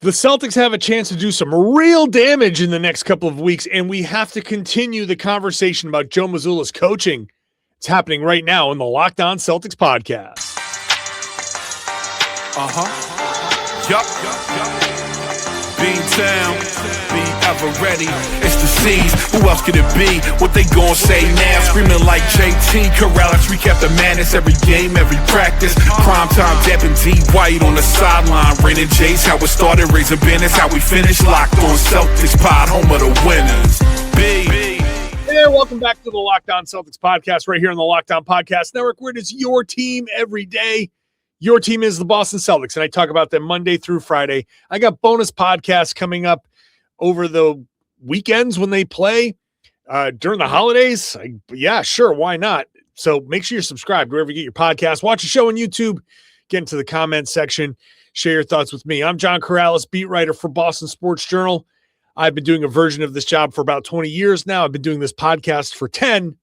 The Celtics have a chance to do some real damage in the next couple of weeks, and we have to continue the conversation about Joe Mazzulla's coaching. It's happening right now in the Locked On Celtics podcast. Yup. B-Town, be ever ready. It's the C's. Who else could it be? What they gon' say now? Screaming like JT. Karalis, recap the madness every game, every practice. Prime time, Depp and D. White on the sideline. Raining J's, how it started, raising banners, how we finished. Locked on Celtics pod, home of the winners. B. Hey, welcome back to the Locked On Celtics podcast right here on the Locked On Podcast Network, where it is your team every day. Your team is the Boston Celtics, and I talk about them Monday through Friday. I got bonus podcasts coming up over the weekends when they play during the holidays. Yeah, sure, why not? So make sure you're subscribed wherever you get your podcast. Watch the show on YouTube. Get into the comments section. Share your thoughts with me. I'm John Karalis, beat writer for Boston Sports Journal. I've been doing a version of this job for about 20 years now. I've been doing this podcast for 10,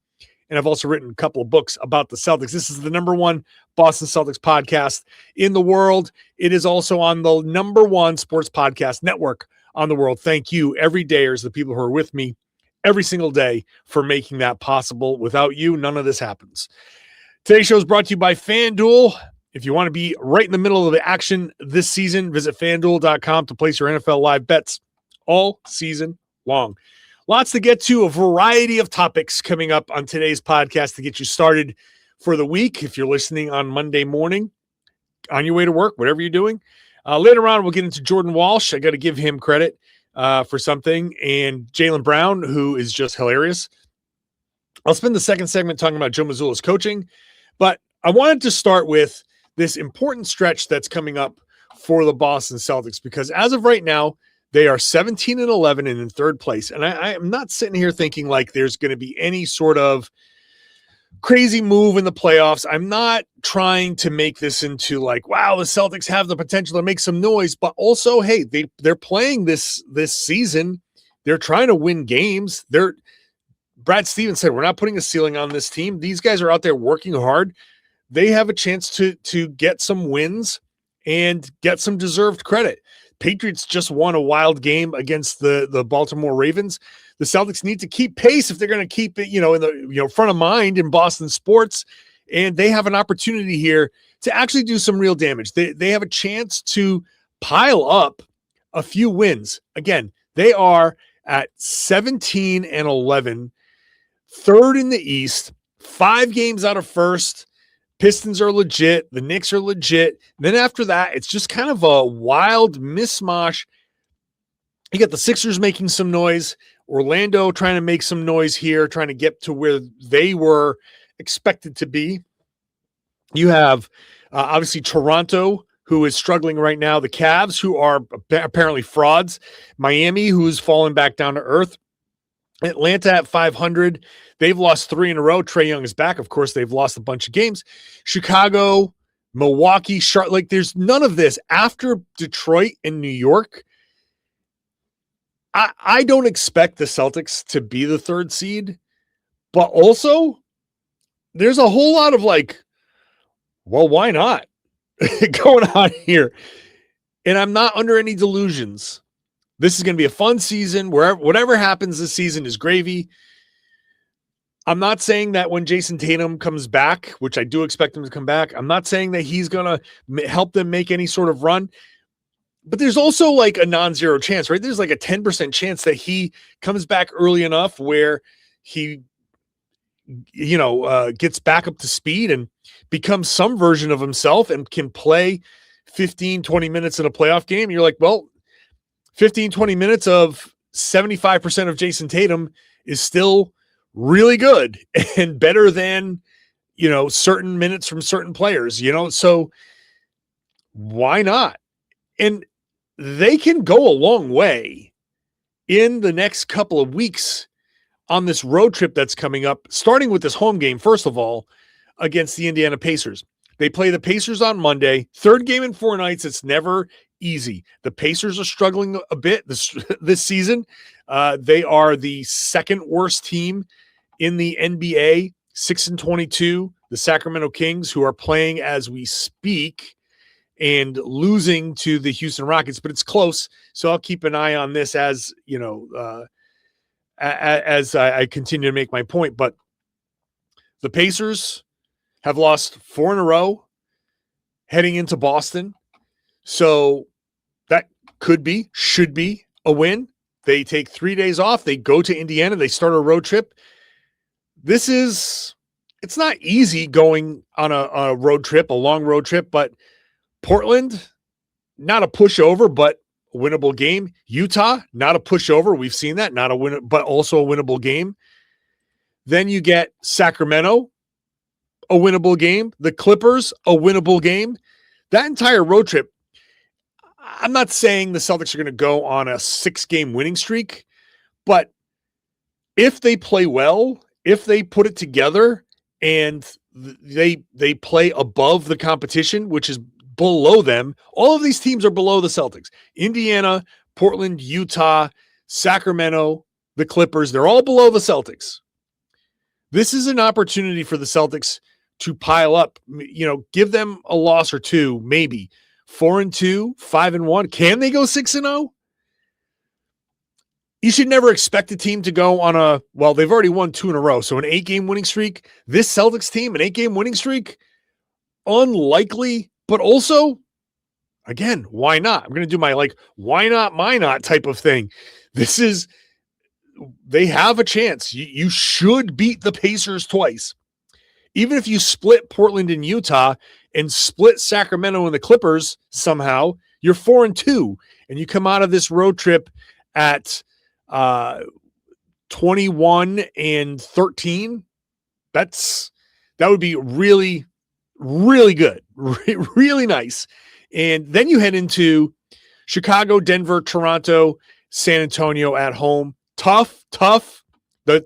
and I've also written a couple of books about the Celtics. This is the #1 Boston Celtics podcast in the world. It is also on the #1 sports podcast network on the world. Thank you, everydayers, the people who are with me every single day, for making that possible. Without you, none of this happens. Today's show is brought to you by FanDuel. If you want to be right in the middle of the action this season, visit FanDuel.com to place your NFL live bets all season long. Lots to get to, a variety of topics coming up on today's podcast to get you started for the week. If you're listening on Monday morning, on your way to work, whatever you're doing. Later on, we'll get into Jordan Walsh. I got to give him credit for something. And Jaylen Brown, who is just hilarious. I'll spend the second segment talking about Joe Mazzulla's coaching. But I wanted to start with this important stretch that's coming up for the Boston Celtics, because as of right now, they are 17-11 and in third place. And I am not sitting here thinking like there's going to be any sort of crazy move in the playoffs. I'm not trying to make this into like, wow, the Celtics have the potential to make some noise, but also, hey, they're playing this season. They're trying to win games. Brad Stevens said, we're not putting a ceiling on this team. These guys are out there working hard. They have a chance to get some wins and get some deserved credit. Patriots just won a wild game against the Baltimore Ravens. The Celtics need to keep pace if they're going to keep it, in the front of mind in Boston sports. And they have an opportunity here to actually do some real damage. They have a chance to pile up a few wins. Again, they are at 17-11, third in the East, 5 games out of first. Pistons are legit. The Knicks are legit. Then after that, it's just kind of a wild mishmash. You got the Sixers making some noise. Orlando trying to make some noise here, trying to get to where they were expected to be. You have obviously Toronto, who is struggling right now. The Cavs, who are apparently frauds. Miami, who's fallen back down to earth. Atlanta at 500. They've lost 3 in a row. Trae Young is back. Of course, they've lost a bunch of games. Chicago, Milwaukee, Charlotte. Like, there's none of this. After Detroit and New York, I don't expect the Celtics to be the 3rd seed. But also, there's a whole lot of like, well, why not going on here? And I'm not under any delusions. This is going to be a fun season. Whatever happens this season is gravy. I'm not saying that when Jayson Tatum comes back, which I do expect him to come back, I'm not saying that he's going to help them make any sort of run. But there's also like a non-zero chance, right? There's like a 10% chance that he comes back early enough where he, gets back up to speed and becomes some version of himself and can play 15, 20 minutes in a playoff game. You're like, well, 15, 20 minutes of 75% of Jayson Tatum is still really good and better than, certain minutes from certain players, so why not? And they can go a long way in the next couple of weeks on this road trip that's coming up, starting with this home game, first of all, against the Indiana Pacers. They play the Pacers on Monday, 3rd game in 4 nights. It's never easy. The Pacers are struggling a bit this season. They are the 2nd worst team in the NBA, 6-22. The Sacramento Kings, who are playing as we speak, and losing to the Houston Rockets, but it's close. So I'll keep an eye on this as, as I continue to make my point. But the Pacers have lost 4 in a row heading into Boston. So that should be a win. They take 3 days off. They go to Indiana. They start a road trip. It's not easy going on a road trip, a long road trip, but Portland, not a pushover, but a winnable game. Utah, not a pushover. We've seen that, not a win, but also a winnable game. Then you get Sacramento, a winnable game. The Clippers, a winnable game. That entire road trip, I'm not saying the Celtics are going to go on a 6-game winning streak, but if they play well, if they put it together and they play above the competition, which is below them, all of these teams are below the Celtics. Indiana, Portland, Utah, Sacramento, the Clippers, they're all below the Celtics. This is an opportunity for the Celtics to pile up, give them a loss or two, maybe 4-2, 5-1. Can they go 6-0? You should never expect a team to go on they've already won 2 in a row. So an 8-game winning streak, this Celtics team, an 8-game winning streak, unlikely, but also, again, why not? I'm going to do my why not type of thing. They have a chance. You should beat the Pacers twice. Even if you split Portland and Utah and split Sacramento and the Clippers somehow, you're 4-2, and you come out of this road trip at 21-13. That would be really, really good, really nice. And then you head into Chicago, Denver, Toronto, San Antonio at home. Tough. The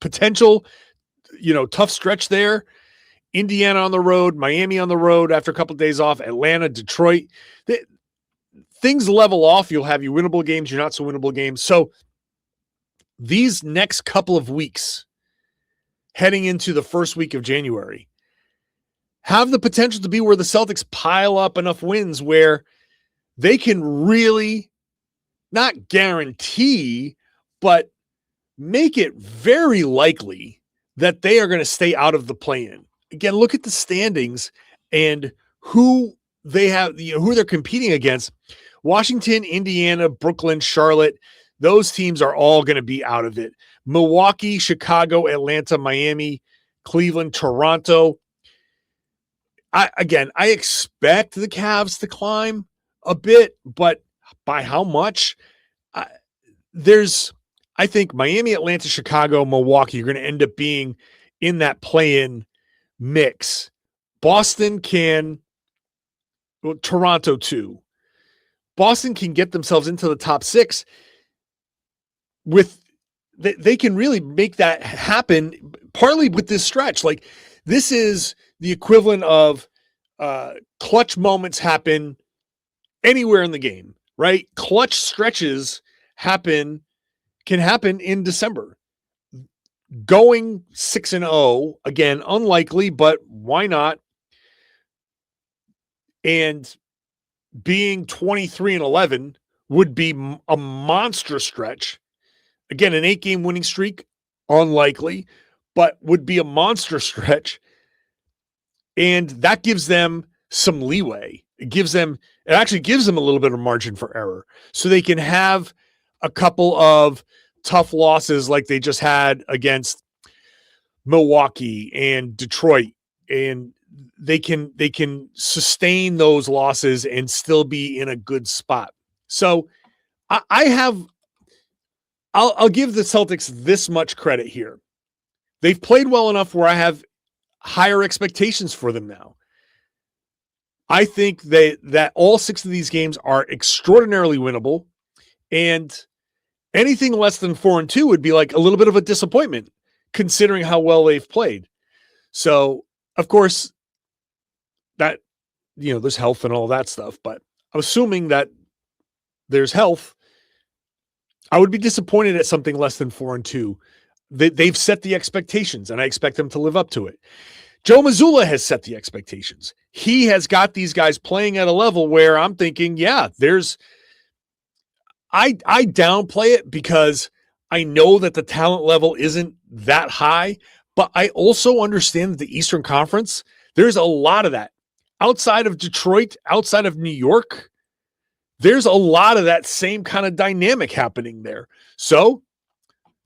potential, tough stretch there. Indiana on the road, Miami on the road after a couple of days off, Atlanta, Detroit. Things level off. You'll have your winnable games, your not so winnable games. So these next couple of weeks heading into the first week of January have the potential to be where the Celtics pile up enough wins where they can really not guarantee, but make it very likely that they are going to stay out of the play-in. Again, look at the standings and who they have, who they're competing against. Washington, Indiana, Brooklyn, Charlotte, those teams are all going to be out of it. Milwaukee, Chicago, Atlanta, Miami, Cleveland, Toronto. I expect the Cavs to climb a bit, but by how much? I think Miami, Atlanta, Chicago, Milwaukee are going to end up being in that play-in mix. Boston Toronto too. Boston can get themselves into the top 6 they can really make that happen partly with this stretch. This is the equivalent of clutch moments happen anywhere in the game, right? Clutch stretches can happen in December. Going 6-0, again, unlikely, but why not? And being 23-11 would be a monster stretch. Again, an 8-game winning streak, unlikely, but would be a monster stretch. And that gives them some leeway. It actually gives them a little bit of margin for error. So they can have a couple of tough losses like they just had against Milwaukee and Detroit, and they can sustain those losses and still be in a good spot. So I'll give the Celtics this much credit here. They've played well enough where I have higher expectations for them now. I think that all 6 of these games are extraordinarily winnable, and anything less than 4-2 would be like a little bit of a disappointment considering how well they've played. So, of course, that, there's health and all that stuff, but I'm assuming that there's health. I would be disappointed at something less than 4-2. They've set the expectations, and I expect them to live up to it. Joe Mazzulla has set the expectations. He has got these guys playing at a level where I'm thinking, yeah, I downplay it because I know that the talent level isn't that high, but I also understand that the Eastern Conference, there's a lot of that. Outside of Detroit, outside of New York, there's a lot of that same kind of dynamic happening there. So,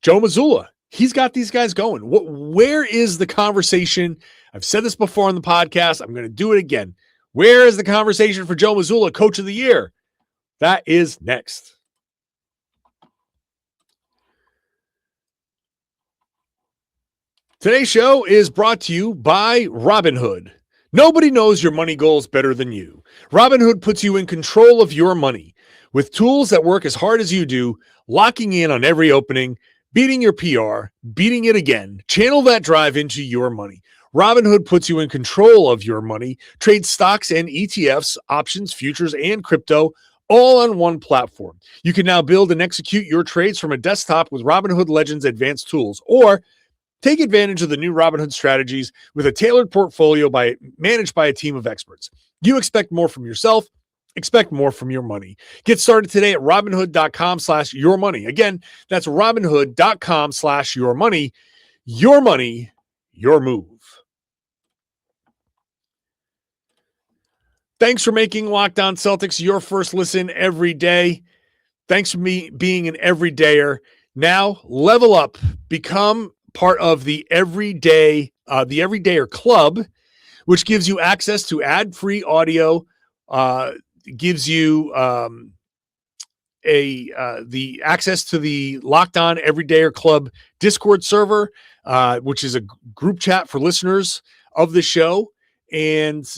Joe Mazzulla, he's got these guys going. Where is the conversation? I've said this before on the podcast. I'm going to do it again. Where is the conversation for Joe Mazzulla, Coach of the Year? That is next. Today's show is brought to you by Robinhood. Nobody knows your money goals better than you. Robinhood puts you in control of your money with tools that work as hard as you do, locking in on every opening, beating your PR, beating it again. Channel that drive into your money. Robinhood puts you in control of your money, trades stocks and ETFs, options, futures, and crypto, all on one platform. You can now build and execute your trades from a desktop with Robinhood Legends advanced tools, or take advantage of the new Robinhood strategies with a tailored portfolio managed by a team of experts. You expect more from yourself. Expect more from your money. Get started today at Robinhood.com/yourmoney. Again, that's Robinhood.com/yourmoney. Your money, your move. Thanks for making Locked On Celtics your first listen every day. Thanks for me being an everydayer. Now level up. Become part of the Everydayer Club, which gives you access to ad-free audio, gives you the access to the Locked On Everydayer Club Discord server, which is a group chat for listeners of the show, and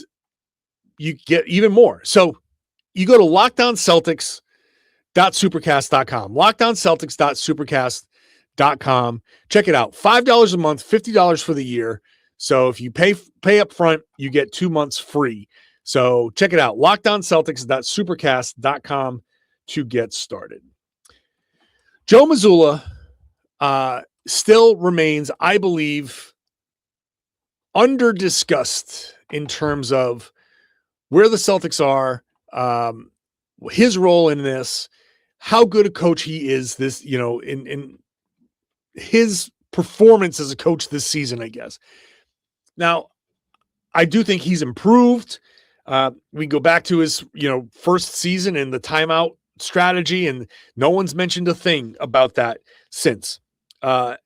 you get even more. So you go to LockedOnCeltics.supercast.com, LockedOnCeltics.supercast.com. Check it out. $5 a month, $50 for the year. So if you pay up front, you get 2 months free. So check it out. LockedOnCeltics.supercast.com to get started. Joe Mazzulla still remains, I believe, under-discussed in terms of where the Celtics are, his role in this, how good a coach he is this, in his performance as a coach this season, I guess. Now, I do think he's improved. We go back to his, first season and the timeout strategy, and no one's mentioned a thing about that since. I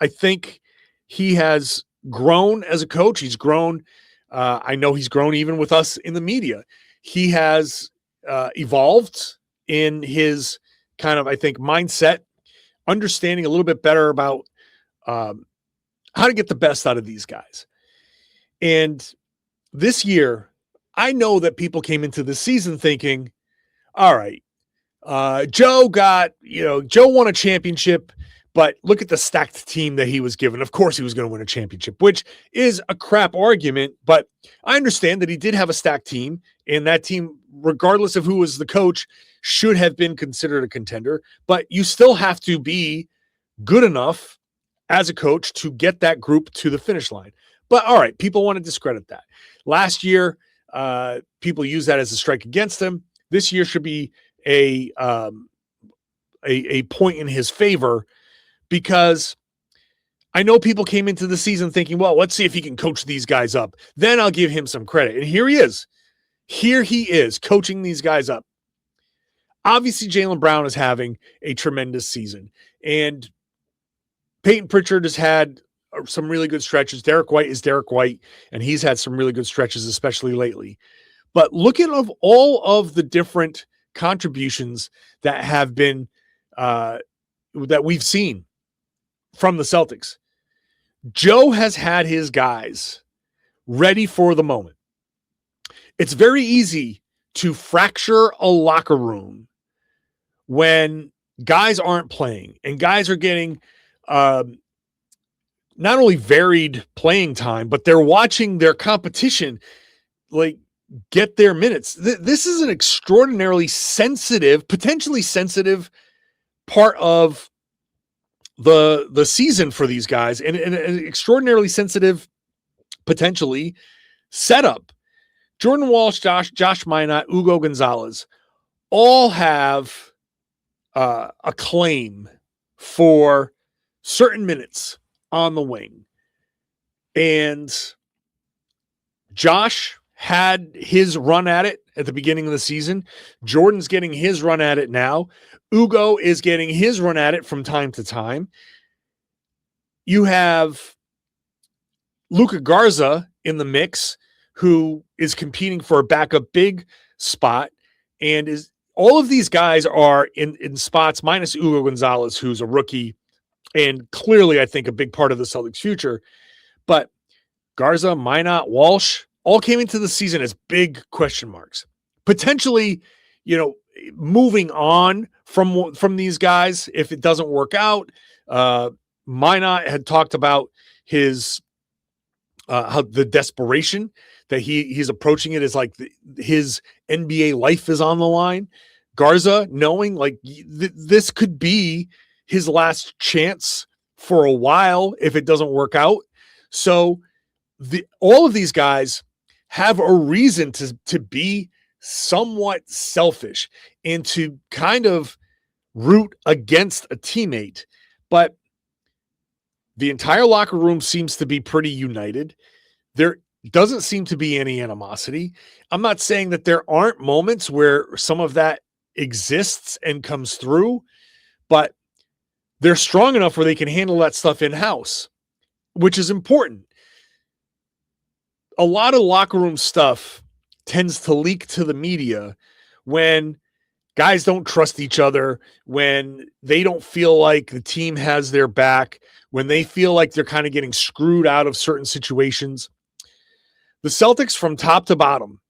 think he has grown as a coach. He's grown. I know he's grown even with us in the media. He has evolved in his kind of, I think, mindset, understanding a little bit better about how to get the best out of these guys. And this year, I know that people came into the season thinking, all right, Joe won a championship, but look at the stacked team that he was given. Of course he was going to win a championship, which is a crap argument, but I understand that he did have a stacked team, and that team, regardless of who was the coach, should have been considered a contender, but you still have to be good enough as a coach to get that group to the finish line. But all right, people want to discredit that. Last year, people use that as a strike against him. This year should be a point in his favor, because I know people came into the season thinking, well, let's see if he can coach these guys up. Then I'll give him some credit. And here he is. Here he is coaching these guys up. Obviously, Jaylen Brown is having a tremendous season. And Payton Pritchard has had some really good stretches. Derrick White is Derrick White, and he's had some really good stretches, especially lately. But look at all of the different contributions that have been that we've seen from the Celtics. Joe has had his guys ready for the moment. It's very easy to fracture a locker room when guys aren't playing and guys are getting not only varied playing time, but they're watching their competition get their minutes. This is an extraordinarily sensitive, potentially sensitive part of the season for these guys, and an extraordinarily sensitive potentially set up. Jordan Walsh, Josh Minot, Ugo Gonzalez all have a claim for certain minutes on the wing. And Josh had his run at it at the beginning of the season. Jordan's getting his run at it now. Ugo is getting his run at it from time to time. You have Luka Garza in the mix, who is competing for a backup big spot, and is all of these guys are in spots minus Ugo Gonzalez, who's a rookie and clearly, I think, a big part of the Celtics' future. But Garza, Minot, Walsh all came into the season as big question marks. Potentially, moving on from these guys if it doesn't work out. Minot had talked about his how the desperation that he's approaching it as like his NBA life is on the line. Garza knowing like this could be his last chance for a while if it doesn't work out. So all of these guys have a reason to be somewhat selfish and to kind of root against a teammate. But the entire locker room seems to be pretty united. There doesn't seem to be any animosity. I'm not saying that there aren't moments where some of that exists and comes through, but they're strong enough where they can handle that stuff in-house, which is important. A lot of locker room stuff tends to leak to the media when guys don't trust each other, when they don't feel like the team has their back, when they feel like they're kind of getting screwed out of certain situations. The Celtics from top to bottom,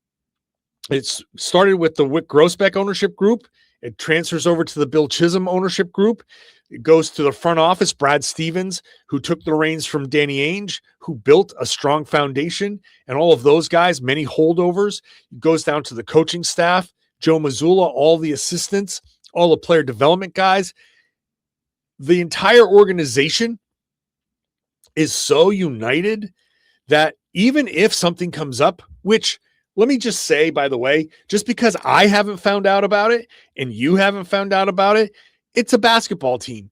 it's started with the Wick Grossbeck ownership group. It transfers over to the Bill Chisholm ownership group. It goes to the front office, Brad Stevens, who took the reins from Danny Ainge, who built a strong foundation, and all of those guys, many holdovers. It goes down to the coaching staff, Joe Mazzulla, all the assistants, all the player development guys. The entire organization is so united that even if something comes up, which let me just say, by the way, just because I haven't found out about it and you haven't found out about it, it's a basketball team.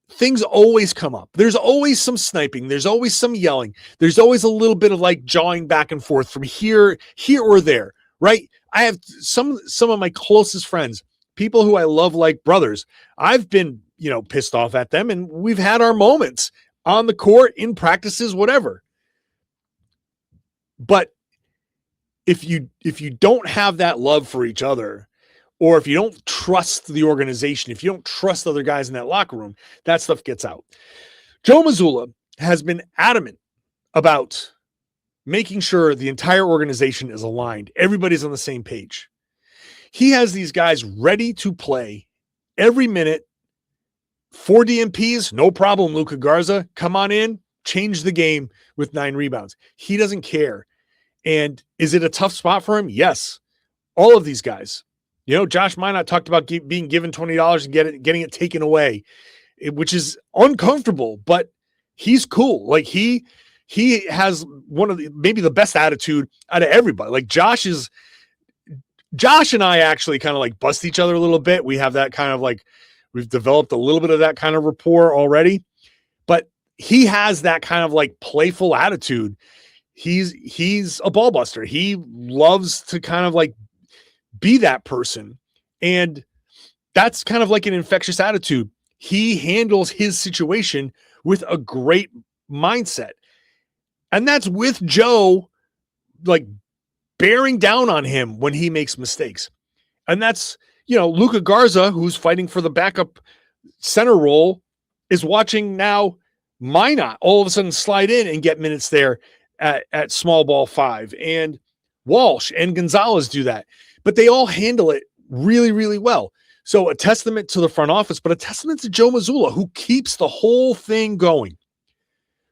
Things always come up. There's always some sniping. There's always some yelling. There's always a little bit of like jawing back and forth from here or there, right? I have some of my closest friends, people who I love like brothers. I've been, pissed off at them, and we've had our moments on the court, in practices, whatever. But if you don't have that love for each other, or if you don't trust the organization, if you don't trust other guys in that locker room, that stuff gets out. Joe Mazzulla has been adamant about making sure the entire organization is aligned. Everybody's on the same page. He has these guys ready to play every minute. 4 DMPs, no problem, Luka Garza. Come on in, change the game with 9 rebounds. He doesn't care. And is it a tough spot for him? Yes. All of these guys. Josh Minot talked about being given $20 and getting it taken away, which is uncomfortable, but he's cool. Like he has one of maybe the best attitude out of everybody. Like Josh and I actually kind of like bust each other a little bit. We have that kind of like, we've developed a little bit of that kind of rapport already, but he has that kind of like playful attitude. He's a ball buster. He loves to kind of like be that person. And that's kind of like an infectious attitude. He handles his situation with a great mindset. And that's with Joe, like bearing down on him when he makes mistakes. And that's, Luka Garza, who's fighting for the backup center role, is watching now Minot all of a sudden slide in and get minutes there at small ball 5. And Walsh and Gonzalez do that. But they all handle it really, really well. So a testament to the front office, but a testament to Joe Mazzulla, who keeps the whole thing going,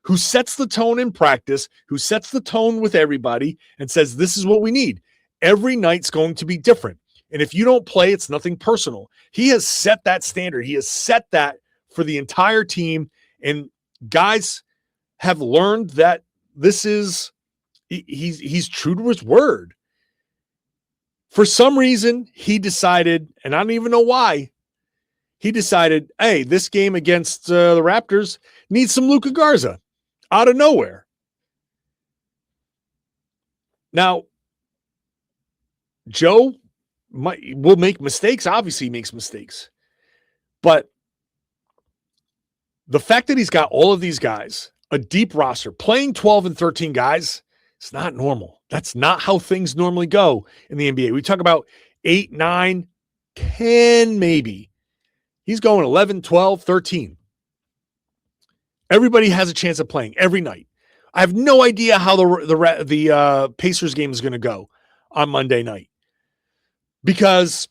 who sets the tone in practice, who sets the tone with everybody and says, this is what we need. Every night's going to be different. And if you don't play, it's nothing personal. He has set that standard. He has set that for the entire team. And guys have learned that this is He's true to his word. For some reason, he decided, and I don't even know why, he decided, hey, this game against the Raptors needs some Luka Garza out of nowhere. Now, Joe will make mistakes. Obviously, he makes mistakes. But the fact that he's got all of these guys, a deep roster, playing 12 and 13 guys, it's not normal. That's not how things normally go in the NBA. We talk about 8, 9, 10 maybe. He's going 11, 12, 13. Everybody has a chance of playing every night. I have no idea how the Pacers game is going to go on Monday night, because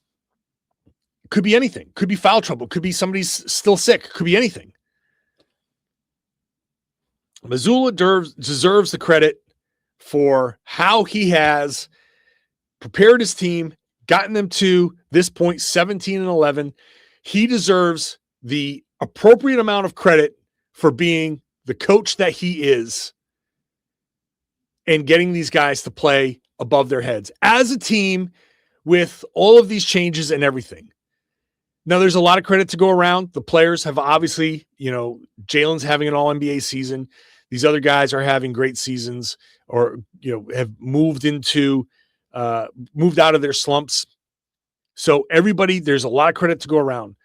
it could be anything. Could be foul trouble. Could be somebody's still sick. Could be anything. Mazzulla deserves the credit for how he has prepared his team, gotten them to this point, 17 and 11. He deserves the appropriate amount of credit for being the coach that he is and getting these guys to play above their heads as a team with all of these changes and everything. Now, there's a lot of credit to go around. The players have obviously, Jaylen's having an all-NBA season. These other guys are having great seasons, or, have moved out of their slumps. So everybody, there's a lot of credit to go around.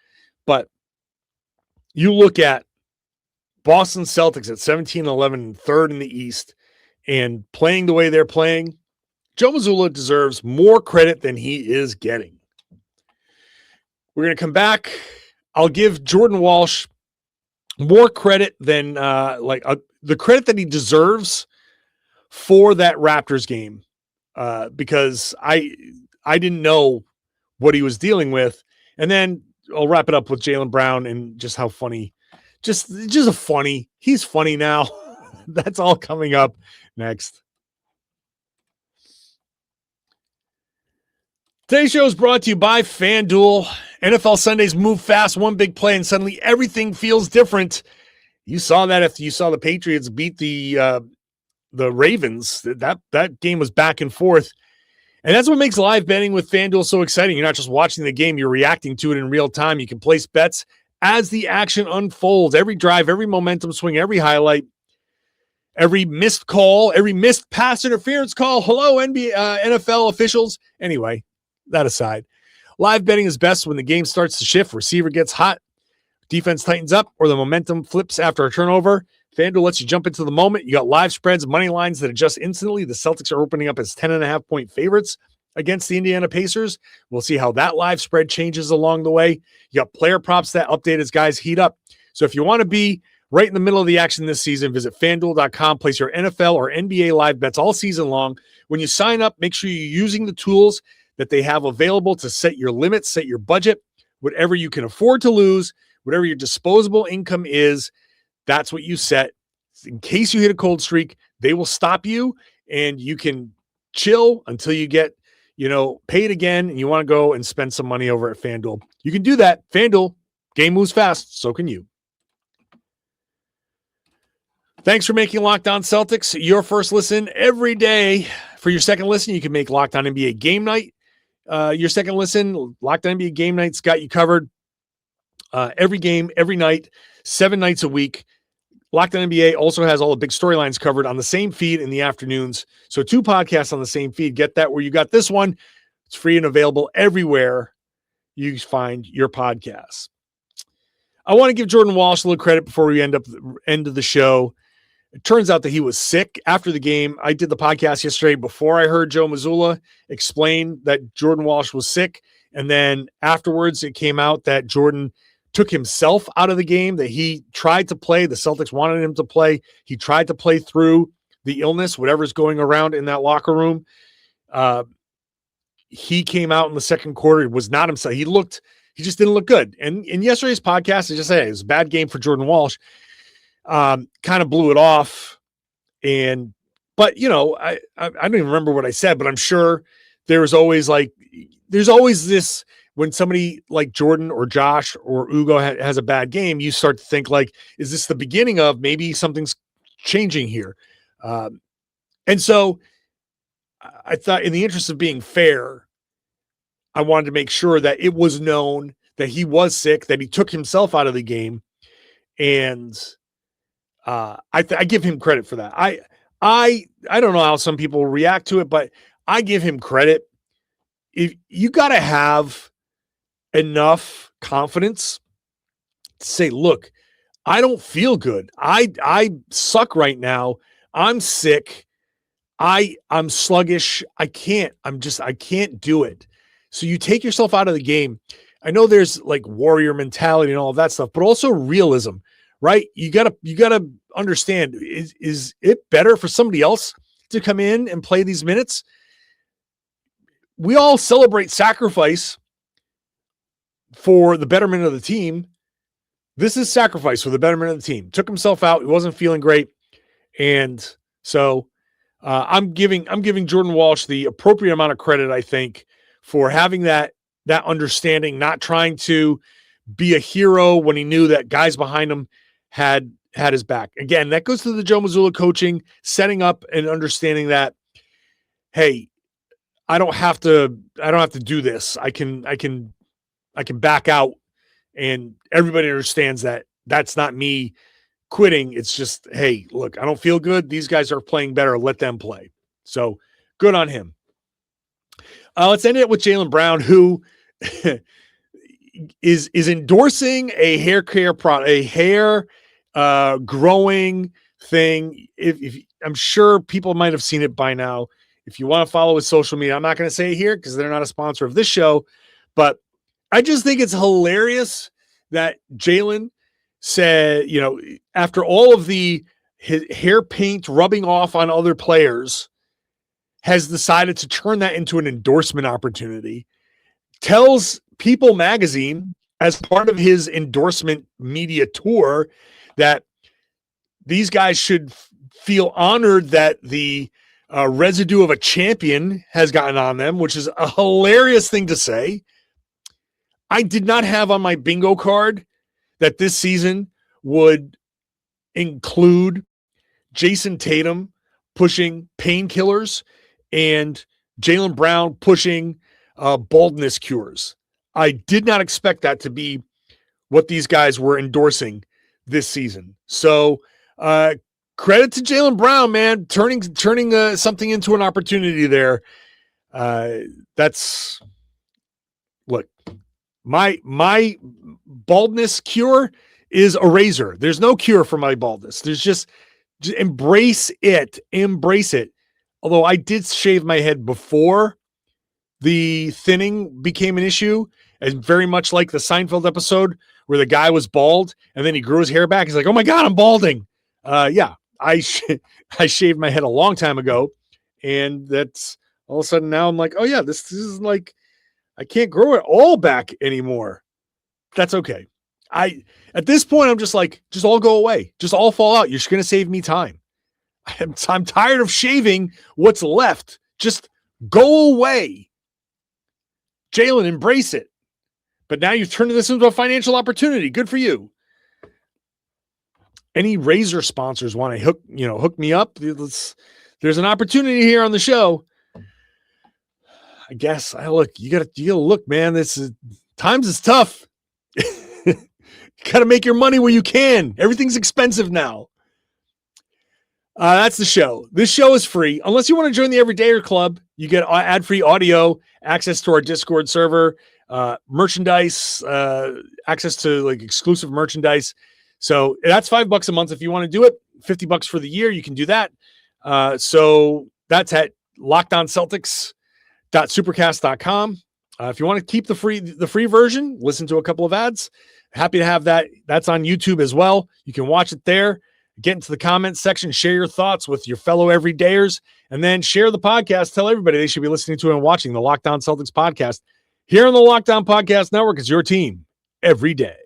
But you look at Boston Celtics at 17-11 and third in the East and playing the way they're playing, Joe Mazzulla deserves more credit than he is getting. We're going to come back. I'll give Jordan Walsh more credit than the credit that he deserves for that Raptors game, because I didn't know what he was dealing with. And then I'll wrap it up with Jaylen Brown and just how funny, just funny. He's funny now. That's all coming up next. Today's show is brought to you by FanDuel. NFL Sundays move fast, one big play, and suddenly everything feels different. You saw that if you saw the Patriots beat the Ravens. That game was back and forth. And that's what makes live betting with FanDuel so exciting. You're not just watching the game, you're reacting to it in real time. You can place bets as the action unfolds. Every drive, every momentum swing, every highlight, every missed call, every missed pass interference call. Hello, NFL officials. Anyway, that aside, live betting is best when the game starts to shift, receiver gets hot, defense tightens up, or the momentum flips after a turnover. FanDuel lets you jump into the moment. You got live spreads, money lines that adjust instantly. The Celtics are opening up as 10.5-point favorites against the Indiana Pacers. We'll see how that live spread changes along the way. You got player props that update as guys heat up. So if you want to be right in the middle of the action this season, visit FanDuel.com. Place your NFL or NBA live bets all season long. When you sign up, make sure you're using the tools that they have available to set your limits, set your budget, whatever you can afford to lose, whatever your disposable income is. That's what you set. In case you hit a cold streak, they will stop you and you can chill until you get, paid again and you want to go and spend some money over at FanDuel. You can do that. FanDuel, game moves fast. So can you. Thanks for making Locked On Celtics your first listen every day. For your second listen, you can make Locked On NBA Game Night your second listen. Locked On NBA Game Night's got you covered every game, every night, 7 nights a week. Locked On NBA also has all the big storylines covered on the same feed in the afternoons. So 2 podcasts on the same feed. Get that where you got this one. It's free and available everywhere you find your podcasts. I want to give Jordan Walsh a little credit before we end of the show. It turns out that he was sick after the game. I did the podcast yesterday before I heard Joe Mazzulla explain that Jordan Walsh was sick. And then afterwards, it came out that Jordan took himself out of the game, that he tried to play. The Celtics wanted him to play. He tried to play through the illness, whatever's going around in that locker room. He came out in the second quarter. It was not himself. He just didn't look good. And in yesterday's podcast, I just said it was a bad game for Jordan Walsh. Kind of blew it off. But I don't even remember what I said, but I'm sure there's always this, when somebody like Jordan or Josh or Ugo has a bad game, you start to think is this the beginning of maybe something's changing here? And so I thought, in the interest of being fair, I wanted to make sure that it was known that he was sick, that he took himself out of the game. And I give him credit for that. I don't know how some people react to it, but I give him credit. If you got to have enough confidence to say, look, I don't feel good. I suck right now. I'm sick. I'm sluggish. I can't do it. So you take yourself out of the game. I know there's like warrior mentality and all of that stuff, but also realism, right? You gotta understand, is it better for somebody else to come in and play these minutes? We all celebrate sacrifice for the betterment of the team. This is sacrifice for the betterment of the team. Took himself out. He wasn't feeling great. And so I'm giving Jordan Walsh the appropriate amount of credit, I think, for having that understanding, not trying to be a hero when he knew that guys behind him had his back. Again, that goes to the Joe Mazzulla coaching, setting up and understanding that, hey, I don't have to do this. I can back out, and everybody understands that that's not me quitting. It's just, hey, look, I don't feel good. These guys are playing better. Let them play. So good on him. Let's end it with Jaylen Brown, who is endorsing a hair care product, a hair growing thing. If I'm sure people might have seen it by now. If you want to follow his social media, I'm not going to say it here because they're not a sponsor of this show, but I just think it's hilarious that Jaylen said, after all of his hair paint rubbing off on other players, has decided to turn that into an endorsement opportunity, tells People magazine as part of his endorsement media tour that these guys should feel honored that the residue of a champion has gotten on them, which is a hilarious thing to say. I did not have on my bingo card that this season would include Jayson Tatum pushing painkillers and Jaylen Brown pushing baldness cures. I did not expect that to be what these guys were endorsing this season. So credit to Jaylen Brown, man, turning something into an opportunity there. That's look, my baldness cure is a razor. There's no cure for my baldness. There's just embrace it. Embrace it. Although I did shave my head before the thinning became an issue, and very much like the Seinfeld episode where the guy was bald and then he grew his hair back. He's like, oh my God, I'm balding. Yeah, I shaved my head a long time ago, and that's all of a sudden now I'm like, oh yeah, this is like, I can't grow it all back anymore. That's okay. At this point, I'm just like, just all go away. Just all fall out. You're just going to save me time. I'm tired of shaving what's left. Just go away. Jaylen, embrace it. But now you've turned this into a financial opportunity. Good for you. Any razor sponsors want to hook me up? There's an opportunity here on the show. I guess you gotta look, man. Times is tough. You gotta make your money where you can. Everything's expensive now. That's the show. This show is free. Unless you want to join the Everydayer Club, you get ad-free audio, access to our Discord server, merchandise, access to like exclusive merchandise. So that's $5 a month if you want to do it. $50 for the year, you can do that. So that's at LockedOnCeltics.supercast.com. If you want to keep the free version, listen to a couple of ads. Happy to have that. That's on YouTube as well. You can watch it there. Get into the comments section, share your thoughts with your fellow everydayers, and then share the podcast. Tell everybody they should be listening to and watching the Locked On Celtics podcast here on the Locked On Podcast Network. Is your team every day.